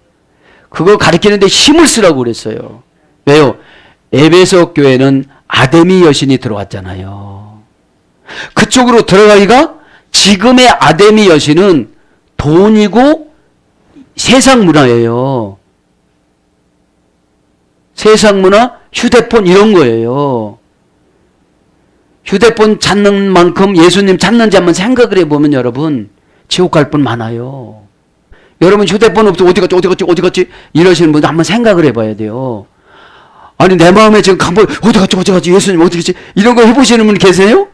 그거 가르치는데 힘을 쓰라고 그랬어요. 왜요? 에베소 교회는 아데미 여신이 들어왔잖아요. 그쪽으로 들어가기가 지금의 아데미 여신은 돈이고 세상 문화예요. 세상 문화, 휴대폰 이런 거예요. 휴대폰 찾는 만큼 예수님 찾는지 한번 생각을 해보면 여러분 지옥 갈 분 많아요. 여러분 휴대폰 없어 어디 갔지 이러시는 분들 한번 생각을 해봐야 돼요. 아니 내 마음에 지금 어디 갔지 예수님 어디 갔지 이런 거 해보시는 분 계세요?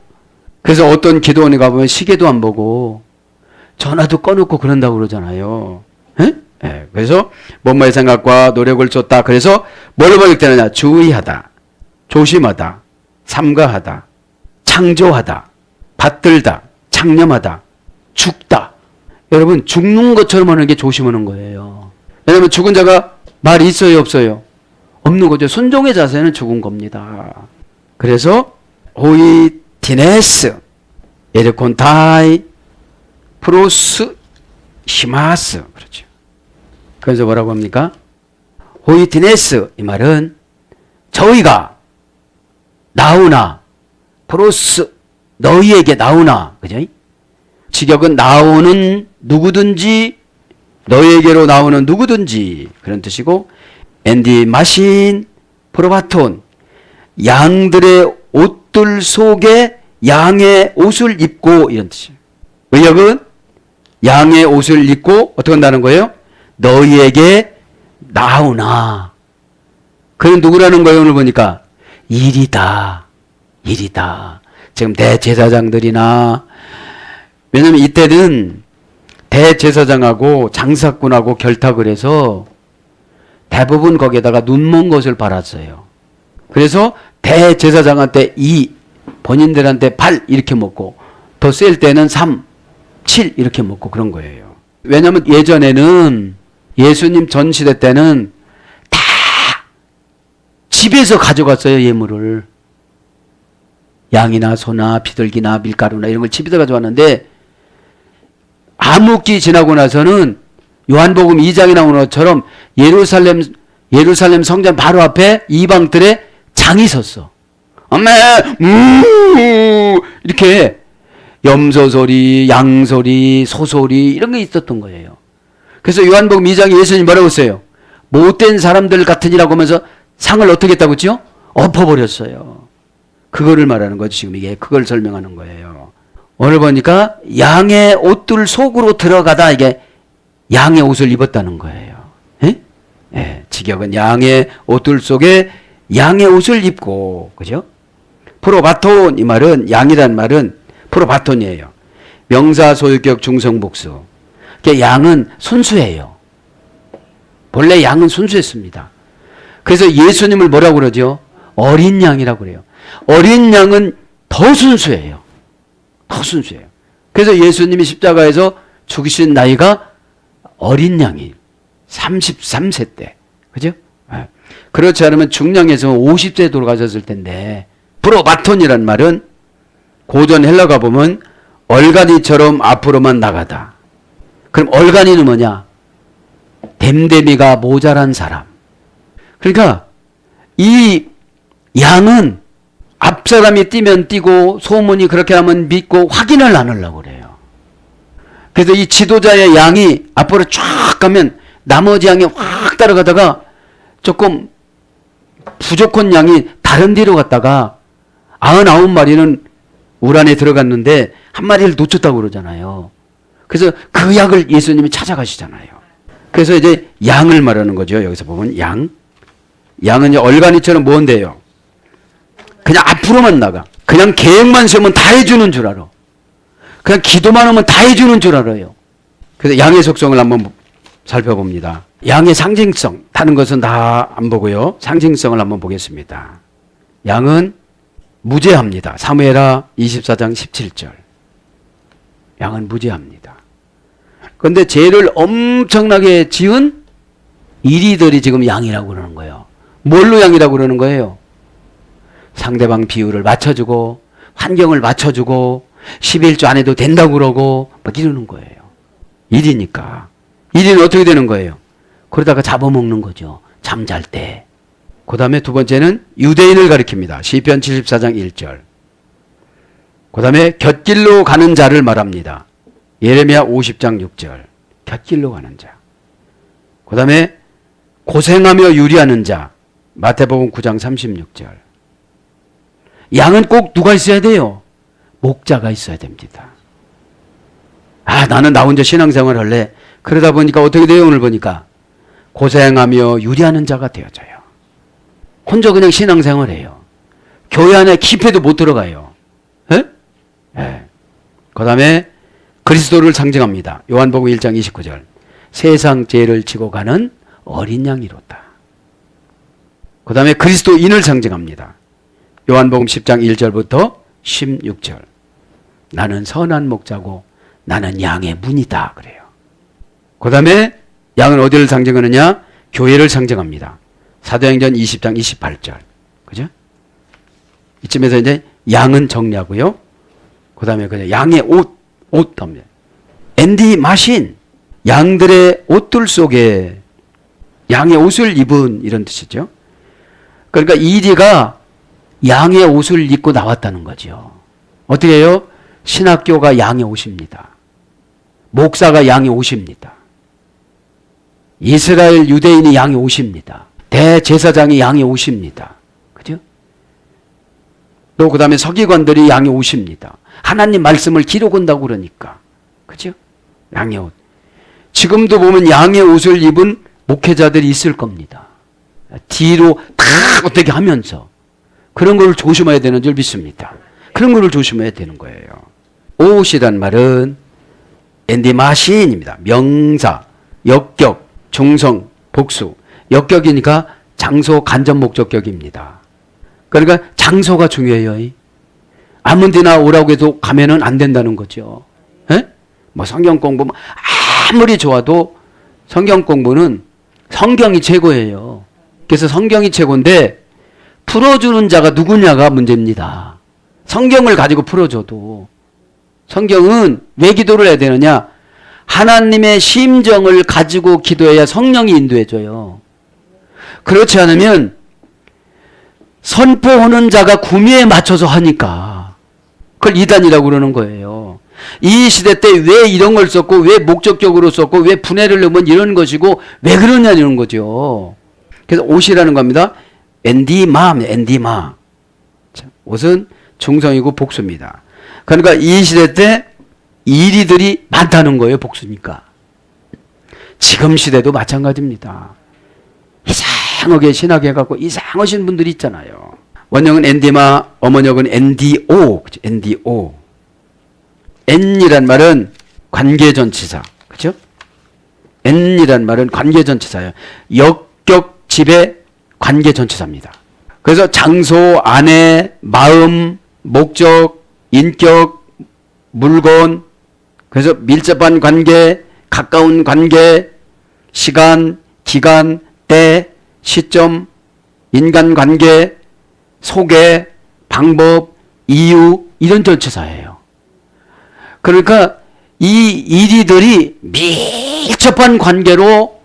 그래서 어떤 기도원에 가보면 시계도 안 보고 전화도 꺼놓고 그런다고 그러잖아요. 그래서 뭐뭐의 생각과 노력을 쏟다. 그래서 뭐를 번역되느냐? 주의하다, 조심하다, 삼가하다, 창조하다, 받들다, 창념하다, 죽다. 여러분 죽는 것처럼 하는 게 조심하는 거예요. 왜냐하면 죽은 자가 말이 있어요, 없어요? 없는 거죠. 순종의 자세는 죽은 겁니다. 그래서 호이티네스, 에르콘타이, 프로스, 히마스. 그렇죠. 그래서 뭐라고 합니까? 호이티네스, 이 말은 저희가 나오나 프로스 너희에게 나오나, 그죠? 직역은 나오는 누구든지, 너희에게로 나오는 누구든지 그런 뜻이고, 엔디 마신 프로바톤, 양들의 옷들 속에 양의 옷을 입고, 이런 뜻이에요. 의역은 양의 옷을 입고 어떻게 한다는 거예요? 너희에게 나오나. 그는 누구라는 거예요? 오늘 보니까 일이다. 지금 대제사장들이나, 왜냐면 이때는 대제사장하고 장사꾼하고 결탁을 해서 대부분 거기에다가 눈먼 것을 팔았어요. 그래서 대제사장한테 2, 본인들한테 8 이렇게 먹고, 더 셀 때는 3, 7 이렇게 먹고 그런 거예요. 왜냐면 예전에는 예수님 전 시대 때는 다 집에서 가져갔어요, 예물을. 양이나 소나 비둘기나 밀가루나 이런 걸 집에서 가져왔는데, 암흑기 지나고 나서는 요한복음 2장에 나오는 것처럼 예루살렘 성전 바로 앞에 이방들의 장이 섰어. 엄마, 이렇게 염소 소리, 양 소리, 소 소리 이런 게 있었던 거예요. 그래서 요한복음 2장에 예수님이 뭐라고 했어요? 못된 사람들 같으니라고 하면서 상을 어떻게 했다고 했죠? 엎어버렸어요. 그거를 말하는 거죠. 지금 이게 그걸 설명하는 거예요. 오늘 보니까 양의 옷들 속으로 들어가다 이게 양의 옷을 입었다는 거예요. 예? 예, 직역은 양의 옷들 속에 양의 옷을 입고, 그죠? 프로바톤, 이 말은, 양이란 말은 프로바톤이에요. 명사 소유격 중성복수. 양은 순수해요. 본래 양은 순수했습니다. 그래서 예수님을 뭐라고 그러죠? 어린 양이라고 그래요. 어린 양은 더 순수해요. 더 순수해요. 그래서 예수님이 십자가에서 죽으신 나이가 어린 양이 33세 때. 그죠? 그렇지 않으면 중량에서 50세 돌아가셨을 텐데, 프로바톤이란 말은 고전 헬라가 보면 얼간이처럼 앞으로만 나가다. 그럼 얼간이는 뭐냐? 댐댐이가 모자란 사람. 그러니까 이 양은 앞사람이 뛰면 뛰고 소문이 그렇게 하면 믿고 확인을 안 하려고 그래요. 그래서 이 지도자의 양이 앞으로 쫙 가면 나머지 양이 확 따라가다가 조금 부족한 양이 다른 데로 갔다가 99마리는 울 안에 들어갔는데 한 마리를 놓쳤다고 그러잖아요. 그래서 그 양을 예수님이 찾아가시잖아요. 그래서 이제 양을 말하는 거죠. 여기서 보면 양. 양은 이제 얼간이처럼 뭔데요? 그냥 앞으로만 나가. 그냥 계획만 세우면 다 해주는 줄 알아. 그냥 기도만 하면 다 해주는 줄 알아요. 그래서 양의 속성을 한번 살펴봅니다. 양의 상징성, 다른 것은 다 안 보고요. 상징성을 한번 보겠습니다. 양은 무죄합니다. 사무엘하 24장 17절. 양은 무죄합니다. 그런데 죄를 엄청나게 지은 이리들이 지금 양이라고 그러는 거예요. 뭘로 양이라고 그러는 거예요? 상대방 비율을 맞춰주고 환경을 맞춰주고 11조 안 해도 된다고 그러고 막 이러는 거예요. 일이니까. 일은 어떻게 되는 거예요? 그러다가 잡아먹는 거죠. 잠잘 때. 그 다음에 두 번째는 유대인을 가리킵니다. 시편 74장 1절. 그 다음에 곁길로 가는 자를 말합니다. 예레미야 50장 6절. 곁길로 가는 자. 그 다음에 고생하며 유리하는 자. 마태복음 9장 36절. 양은 꼭 누가 있어야 돼요? 목자가 있어야 됩니다. 아, 나는 나 혼자 신앙생활 할래. 그러다 보니까 어떻게 돼요? 오늘 보니까 고생하며 유리하는 자가 되어져요. 혼자 그냥 신앙생활 해요. 교회 안에 깊이도 못 들어가요. 예? 예. 그 다음에 그리스도를 상징합니다. 요한복음 1장 29절. 세상 죄를 지고 가는 어린 양이로다. 그 다음에 그리스도인을 상징합니다. 요한복음 10장 1절부터 16절. 나는 선한 목자고 나는 양의 문이다. 그래요. 그 다음에 양은 어디를 상징하느냐? 교회를 상징합니다. 사도행전 20장 28절. 그죠? 이쯤에서 이제 양은 정리하고요. 그 다음에 그냥 양의 옷 합니다. 앤디 마신 양들의 옷들 속에 양의 옷을 입은 이런 뜻이죠. 그러니까 이리가 양의 옷을 입고 나왔다는 거죠. 어떻게 해요? 신학교가 양의 옷입니다. 목사가 양의 옷입니다. 이스라엘 유대인이 양의 옷입니다. 대제사장이 양의 옷입니다. 그죠? 또 그 다음에 서기관들이 양의 옷입니다. 하나님 말씀을 기록한다고 그러니까. 그죠? 양의 옷. 지금도 보면 양의 옷을 입은 목회자들이 있을 겁니다. 뒤로 다 어떻게 하면서 그런 걸 조심해야 되는 줄 믿습니다. 그런 걸 조심해야 되는 거예요. 옷이란 말은 엔디마시인입니다. 명사, 역격, 중성, 복수. 역격이니까 장소, 간접, 목적격입니다. 그러니까 장소가 중요해요. 아무 데나 오라고 해도 가면은 안 된다는 거죠. 에? 뭐 성경 공부 아무리 좋아도 성경 공부는 성경이 최고예요. 그래서 성경이 최고인데 풀어주는 자가 누구냐가 문제입니다. 성경을 가지고 풀어줘도 성경은 왜 기도를 해야 되느냐? 하나님의 심정을 가지고 기도해야 성령이 인도해줘요. 그렇지 않으면 선포하는 자가 구미에 맞춰서 하니까 그걸 이단이라고 그러는 거예요. 이 시대 때 왜 이런 걸 썼고 왜 목적격으로 썼고 왜 분해를 넣으면 이런 것이고 왜 그러냐 이런 거죠. 그래서 옷이라는 겁니다. 엔디마. 옷은 중성이고 복수입니다. 그러니까 이 시대 때 이리들이 많다는 거예요. 복수니까. 지금 시대도 마찬가지입니다. 이상하게 신학해 갖고 이상하신 분들이 있잖아요. 원형은 엔디마, 어머역은 NDO. 그죠? NDO. N이란 말은 관계전치사. 그죠? N이란 말은 관계전치사예요. 역격 집의 관계전치사입니다. 그래서 장소, 아내, 마음, 목적, 인격, 물건, 그래서 밀접한 관계, 가까운 관계, 시간, 기간, 때, 시점, 인간관계, 소개, 방법, 이유 이런 전치사예요. 그러니까 이 이리들이 밀접한 관계로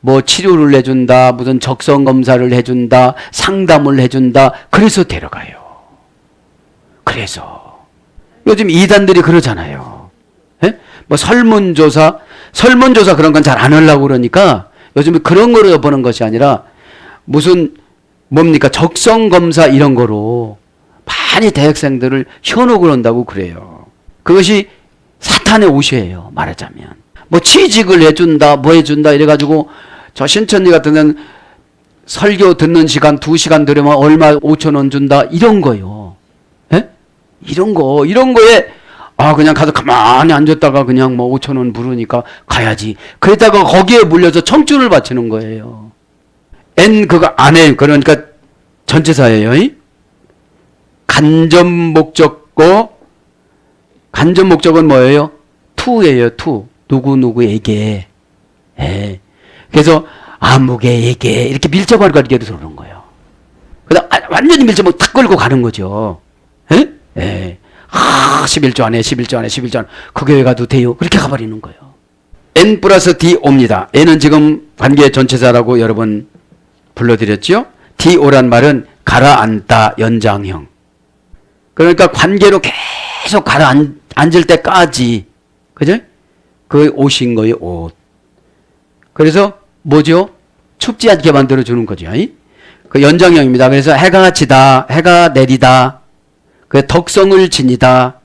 뭐 치료를 해준다, 무슨 적성 검사를 해준다, 상담을 해준다, 그래서 데려가요. 그래서 요즘 이단들이 그러잖아요. 예? 뭐 설문조사 그런 건 잘 안 하려고 그러니까 요즘 그런 거로 여보는 것이 아니라 무슨 뭡니까 적성 검사 이런 거로 많이 대학생들을 현혹을 한다고 그래요. 그것이 사탄의 옷이에요. 말하자면 뭐 취직을 해준다, 뭐 해준다 이래가지고 저 신천지 같은 데는 설교 듣는 시간 2시간 들으면 얼마 5,000원 준다 이런 거요. 예? 이런 거에 그냥 가서 가만히 앉았다가 그냥 뭐 5,000원 부르니까 가야지. 그랬다가 거기에 물려서 청춘을 바치는 거예요. 그거 안 해. 그러니까 전체사예요. 간접 목적은 뭐예요? 투예요. 투. 누구에게. 예. 그래서 아무개에게 이렇게 밀접하게 가리켜서 그러는 거예요. 그래서 완전히 밀접하고 탁 걸고 가는 거죠. 예? 예. 11조 안에 그 교회 가도 돼요. 그렇게 가버리는 거예요. N+DO입니다. N은 지금 관계 전체사라고 여러 번 불러드렸죠. DO란 말은 가라앉다 연장형. 그러니까 관계로 계속 가라앉을 때까지 그죠? 그 옷인 거예요. 옷. 그래서 뭐죠? 춥지 않게 만들어주는 거죠. 그 연장형입니다. 그래서 해가 지다, 해가 내리다, 그 덕성을 지니다.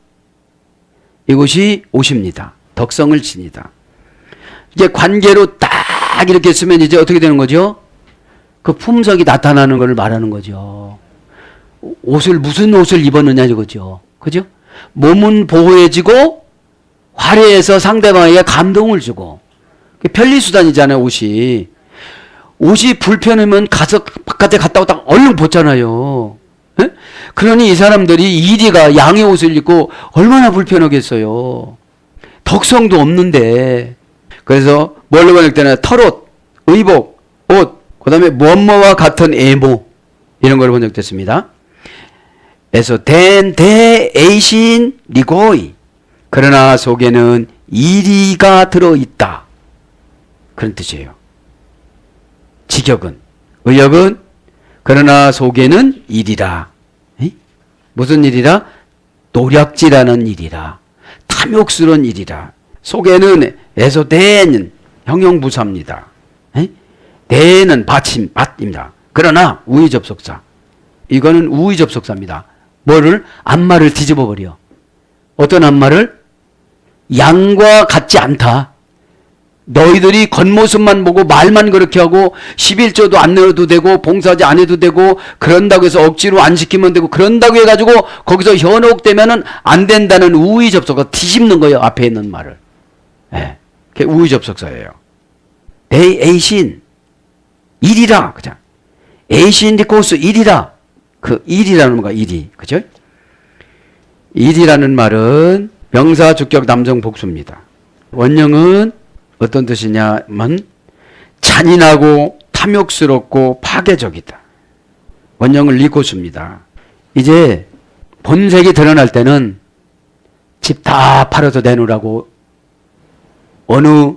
이것이 옷입니다. 덕성을 지니다. 이게 관계로 딱 이렇게 쓰면 이제 어떻게 되는 거죠? 그 품석이 나타나는 것을 말하는 거죠. 무슨 옷을 입었느냐 이거죠. 그죠? 몸은 보호해지고 화려해서 상대방에게 감동을 주고. 편리수단이잖아요, 옷이. 옷이 불편하면 가서 바깥에 갔다 오다가 얼른 벗잖아요. 에? 그러니 이 사람들이 이리가 양의 옷을 입고 얼마나 불편하겠어요. 덕성도 없는데. 그래서 뭘로 번역되나요? 털옷, 의복, 옷, 그 다음에 뭐뭐와 같은 애모 이런 걸로 번역됐습니다. 그래서 대에이신 리고이 그러나 속에는 이리가 들어있다. 그런 뜻이에요. 직역은, 의역은 그러나 속에는 일이라. 에? 무슨 일이라? 노략질하는 일이라. 탐욕스러운 일이라. 속에는 에서대는 형용부사입니다. 에? 대는 받입니다. 그러나 우의접속사. 이거는 우의접속사입니다. 뭐를? 앞말을 뒤집어 버려. 어떤 앞말을? 양과 같지 않다. 너희들이 겉모습만 보고 말만 그렇게 하고 11조도 안 내어도 되고 봉사지 안 해도 되고 그런다고 해서 억지로 안 시키면 되고 그런다고 해가지고 거기서 현혹되면은 안 된다는 우의접속사 뒤집는 거예요. 앞에 있는 말을. 예. 그게 우의접속사예요. 내 애신 일이라. 그죠? 애신 디코스 일이라. 그 일이라는 뭐가 일이. 그죠? 일이라는 말은 명사 주격 남성 복수입니다. 원형은 어떤 뜻이냐면 잔인하고 탐욕스럽고 파괴적이다. 원형은 리코스입니다. 이제 본색이 드러날 때는 집 다 팔아서 내놓으라고 어느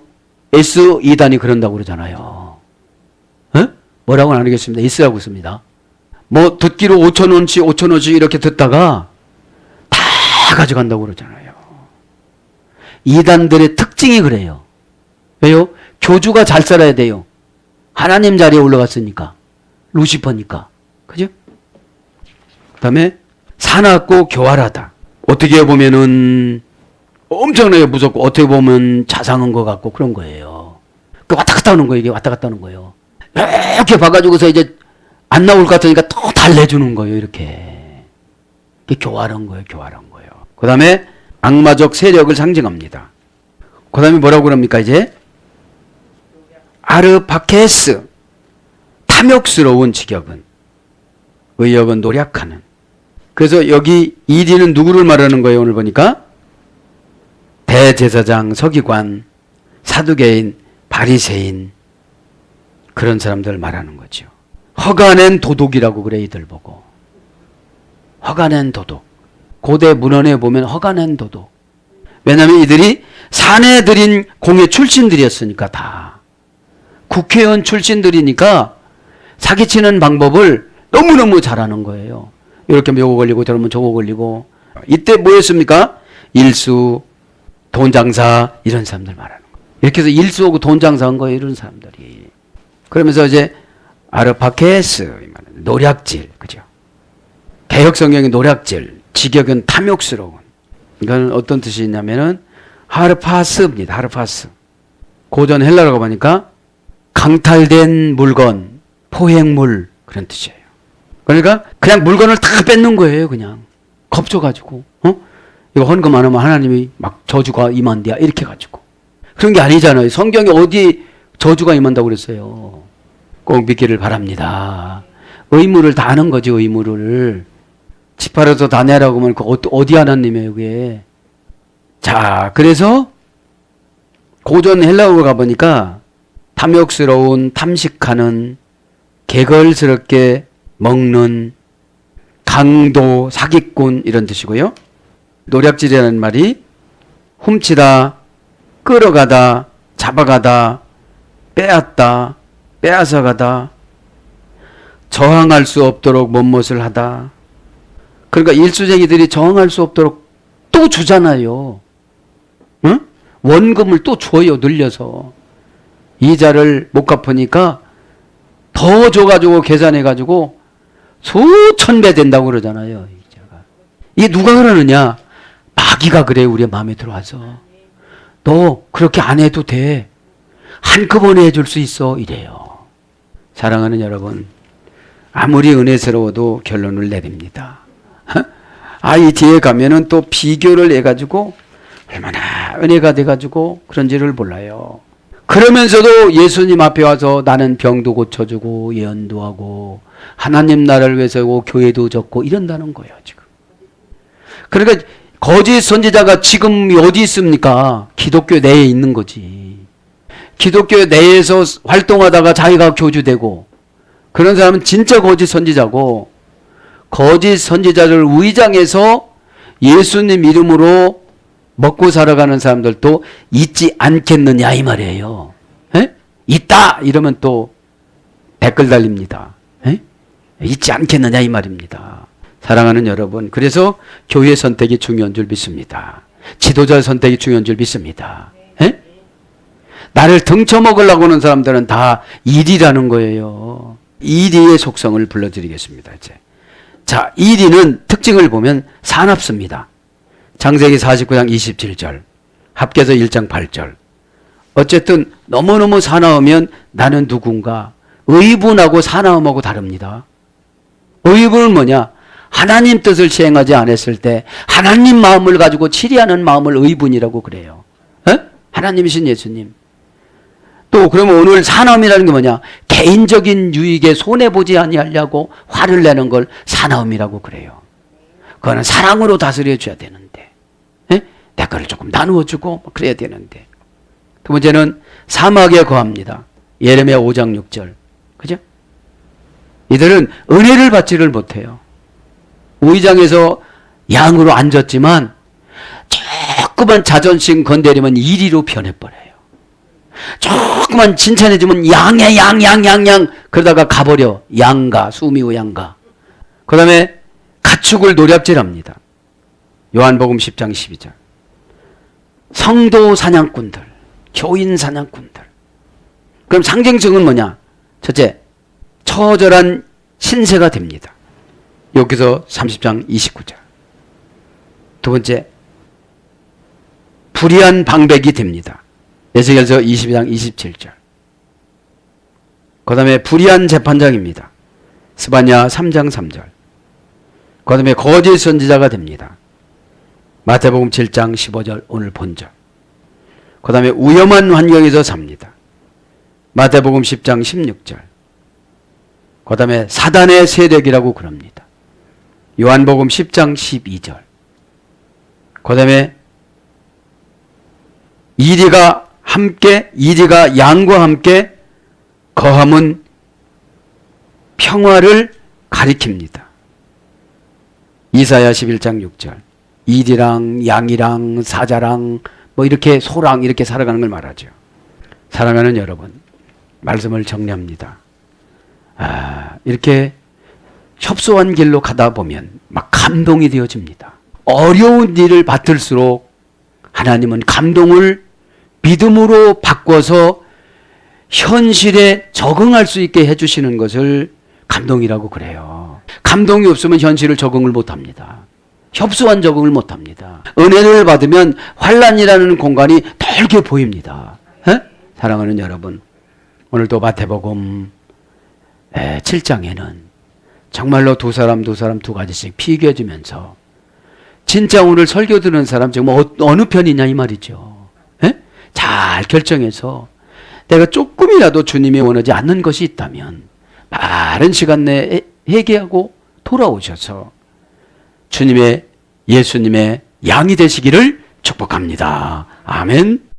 S2단이 그런다고 그러잖아요. 에? 뭐라고는 안 하겠습니다. S라고 씁니다. 뭐 듣기로 5,000원치 5,000원치 이렇게 듣다가 다 가져간다고 그러잖아요. 이단들의 특징이 그래요. 왜요? 교주가 잘 살아야 돼요. 하나님 자리에 올라갔으니까. 루시퍼니까. 그죠? 그 다음에 사납고 교활하다. 어떻게 보면은 엄청나게 무섭고 어떻게 보면 자상한 것 같고 그런 거예요. 그 왔다 갔다 하는 거예요. 이게 왔다 갔다 하는 거예요. 이렇게 봐가지고서 이제 안 나올 것 같으니까 또 달래주는 거예요. 이렇게. 이게 교활한 거예요. 교활한 거예요. 그 다음에 악마적 세력을 상징합니다. 그 다음에 뭐라고 그럽니까 이제? 아르파케스. 탐욕스러운 직역은. 의역은 노략하는. 그래서 여기 이리는 누구를 말하는 거예요? 오늘 보니까 대제사장, 서기관, 사두개인, 바리새인 그런 사람들 말하는 거죠. 허가낸 도둑이라고 그래 이들 보고. 허가낸 도둑. 고대 문헌에 보면 허가낸 도둑. 왜냐하면 이들이 사내들인 공예 출신들이었으니까 다. 국회의원 출신들이니까 사기치는 방법을 너무너무 잘하는 거예요. 이렇게 하면 요거 걸리고 저러면 저거 걸리고. 이때 뭐였습니까? 일수, 돈장사 이런 사람들 말하는 거예요. 이렇게 해서 일수하고 돈장사한 거예요. 이런 사람들이. 그러면서 이제 아르파케스 노략질. 그죠? 개혁성경의 노략질. 직역은 탐욕스러운. 이건 어떤 뜻이 있냐면은 하르파스입니다. 하르파스. 고전 헬라라고 보니까 강탈된 물건, 포획물 그런 뜻이에요. 그러니까 그냥 물건을 다 뺏는 거예요. 그냥 겁줘가지고 이거 헌금 안 하면 하나님이 막 저주가 임한대야 이렇게 가지고. 그런 게 아니잖아요. 성경에 어디 저주가 임한다고 그랬어요. 꼭 믿기를 바랍니다. 의무를 다 하는 거죠. 의무를. 집 팔아서 다 내라고 하면 그 어디 하나님이에요 그게. 자, 그래서 고전 헬라어로 가보니까 탐욕스러운, 탐식하는, 개걸스럽게 먹는, 강도, 사기꾼 이런 뜻이고요. 노략질이라는 말이 훔치다, 끌어가다, 잡아가다, 빼앗다, 빼앗아가다, 저항할 수 없도록 못못을 하다. 그러니까 일수쟁이들이 저항할 수 없도록 또 주잖아요. 응? 원금을 또 줘요. 늘려서. 이자를 못 갚으니까 더 줘가지고 계산해가지고 수천 배 된다고 그러잖아요. 이자가. 이게 누가 그러느냐? 마귀가 그래. 우리 마음에 들어와서. 너 그렇게 안 해도 돼. 한꺼번에 해줄 수 있어. 이래요. 사랑하는 여러분, 아무리 은혜스러워도 결론을 내립니다. 이 뒤에 가면은 또 비교를 해가지고 얼마나 은혜가 돼가지고 그런지를 몰라요. 그러면서도 예수님 앞에 와서 나는 병도 고쳐주고 예언도 하고 하나님 나라를 위해서고 교회도 적고 이런다는 거예요. 지금. 그러니까 거짓 선지자가 지금 어디 있습니까? 기독교 내에 있는 거지. 기독교 내에서 활동하다가 자기가 교주되고 그런 사람은 진짜 거짓 선지자고, 거짓 선지자를 위장해서 예수님 이름으로 먹고 살아가는 사람들도 있지 않겠느냐 이 말이에요. 에? 있다 이러면 또 댓글 달립니다. 에? 있지 않겠느냐 이 말입니다. 사랑하는 여러분, 그래서 교회 선택이 중요한 줄 믿습니다. 지도자 선택이 중요한 줄 믿습니다. 에? 나를 등쳐먹으려고 하는 사람들은 다 이리라는 거예요. 이리의 속성을 불러드리겠습니다. 이제. 자, 이리는 특징을 보면 사납습니다. 창세기 49장 27절, 합계서 1장 8절. 어쨌든 너무너무 사나우면 나는 누군가. 의분하고 사나움하고 다릅니다. 의분은 뭐냐? 하나님 뜻을 시행하지 않았을 때 하나님 마음을 가지고 치리하는 마음을 의분이라고 그래요. 에? 하나님이신 예수님. 또 그러면 오늘 사나움이라는 게 뭐냐? 개인적인 유익에 손해보지 아니하려고 화를 내는 걸 사나움이라고 그래요. 그거는 사랑으로 다스려 줘야 되는데, 에? 내 거를 조금 나누어 주고 그래야 되는데. 두 번째는 사막에 거합니다. 예레미야 5장 6절. 그죠? 이들은 은혜를 받지를 못해요. 우의장에서 양으로 앉았지만 조그만 자존심 건드리면 이리로 변해버려요. 조그만 칭찬해주면 양이야, 양. 그러다가 가버려. 양가, 수미호 양가. 그 다음에 가축을 노략질합니다. 요한복음 10장 12절. 성도 사냥꾼들, 교인 사냥꾼들. 그럼 상징성은 뭐냐? 첫째, 처절한 신세가 됩니다. 여기서 30장 29절. 두 번째, 불의한 방백이 됩니다. 에스겔서 22장 27절. 그 다음에 불의한 재판장입니다. 스바냐 3장 3절. 그 다음에 거짓 선지자가 됩니다. 마태복음 7장 15절 오늘 본절. 그 다음에 위험한 환경에서 삽니다. 마태복음 10장 16절. 그 다음에 사단의 세력이라고 그럽니다. 요한복음 10장 12절. 그 다음에 이리가 양과 함께 거함은 평화를 가리킵니다. 이사야 11장 6절. 이리랑 양이랑 사자랑 뭐 이렇게 소랑 이렇게 살아가는 걸 말하죠. 사랑하는 여러분, 말씀을 정리합니다. 이렇게 협소한 길로 가다 보면 막 감동이 되어집니다. 어려운 일을 받을수록 하나님은 감동을 믿음으로 바꿔서 현실에 적응할 수 있게 해주시는 것을 감동이라고 그래요. 감동이 없으면 현실을 적응을 못합니다. 협소한 적응을 못합니다. 은혜를 받으면 환난이라는 공간이 넓게 보입니다. 사랑하는 여러분, 오늘도 마태복음 7장에는 정말로 두 사람 두 가지씩 비교해주면서 진짜 오늘 설교 듣는 사람 지금 어느 편이냐 이 말이죠. 잘 결정해서 내가 조금이라도 주님이 원하지 않는 것이 있다면 빠른 시간 내에 회개하고 돌아오셔서 예수님의 양이 되시기를 축복합니다. 아멘.